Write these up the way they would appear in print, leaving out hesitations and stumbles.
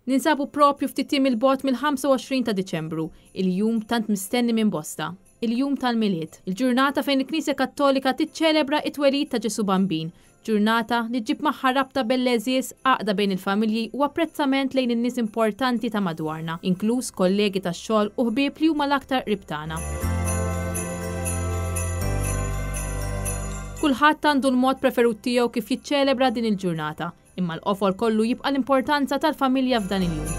Ninsabu propju ftit il-bot mill-25 ta' Diċembru, il-jum tant mistenni minn bosta. Il-jum tal-miliet, il-ġurnata fejn il-Knisja Kattolika tiċċelebra it-twelid ta' Ġesu Bambin, ġurnata li ġib magħha rabta bell-eżies għaqda bejn il-familji u apprezzament lejn in-nies importanti ta' madwarna, inkluż kollegi tax-xogħol u ħbieb li huma l-aktar qrib tagħna. Kulħadd għandu l-mod preferut tiegħu kif jiċċelebra din il-ġurnata, imma l-qofol kollu jibqa' l-importanza tal-familja f'dan il-jum.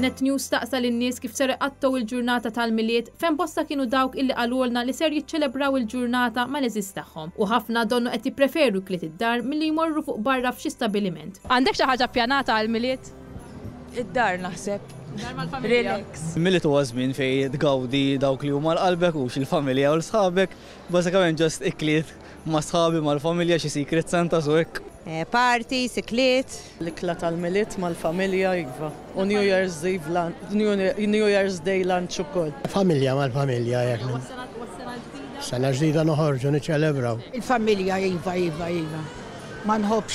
Net News taqsa lin-nies kif ser iqattaw il-ġurnata tal-miliet fejn bosta kienu dawk illi qalulna li ser jiċċelebraw il-ġurnata mal-eżis tagħhom u ħafna donnu qed jippreferu kliet id-dar milli jmorru fuq barra f'xi stabiliment. Għandek xi ħaġa ppjanata għall-miliet? Id-dar naħseb. Dar mal-familja. Il-miliet huwa żmien fejn tgawdi dawk li huma l-qalbek u xil-familja u l-sħabek, bażikament ġost ikliet ma' sħabi mal-familja xi secret Santa u hekk. Party, sikliet. L-ikla tal-miliet mal-familja iva. U New Year's Day lunch ukoll. Familja mal-familja jekk. Sena ġdida noħorġu niċċelebraw. Il-familja iva. Ma nħobbx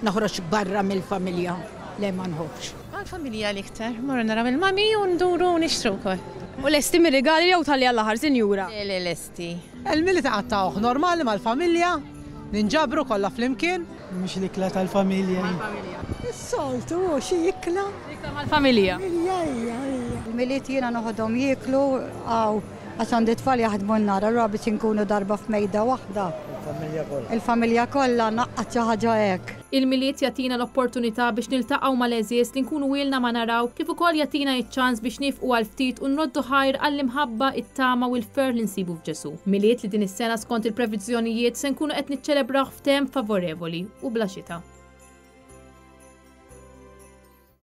noħroġ barra mill-familja. Le ma nħobbx. Għal-familja l-iktar, morru naraw il-mami u nduru nixtru wkoll. U lesti mir-rigali jew tal-li għall-aħħar sinjura? Lesti. Il-miliet għattawħ normali mal-familja. Ninġabru kollha flimkien. Mhux l-ikla tal-familja. Is-soltu xi jikla. Ikla mal-familja. Il-miliet jiena noħodhom jiklu għax għandi tfal jaħdmu n-nara rabiex inkunu darba f'mejda waħda. Il-familja kollha naqqat xi ħaġa hekk. Il-miliet jagħtina l-opportunità biex niltaqgħu mal-eżies li nkunu wilna ma naraw kif ukoll jagħtina ċ-ċans biex nifqu għal ftit u nroddu ħajr għall-imħabba it-tama u l-fer li nsibu f'Ġesu. Miliet li din is-sena skont il-previżjonijiet se nkunu qed niċċelebraw f'temp favorevoli u bla xita.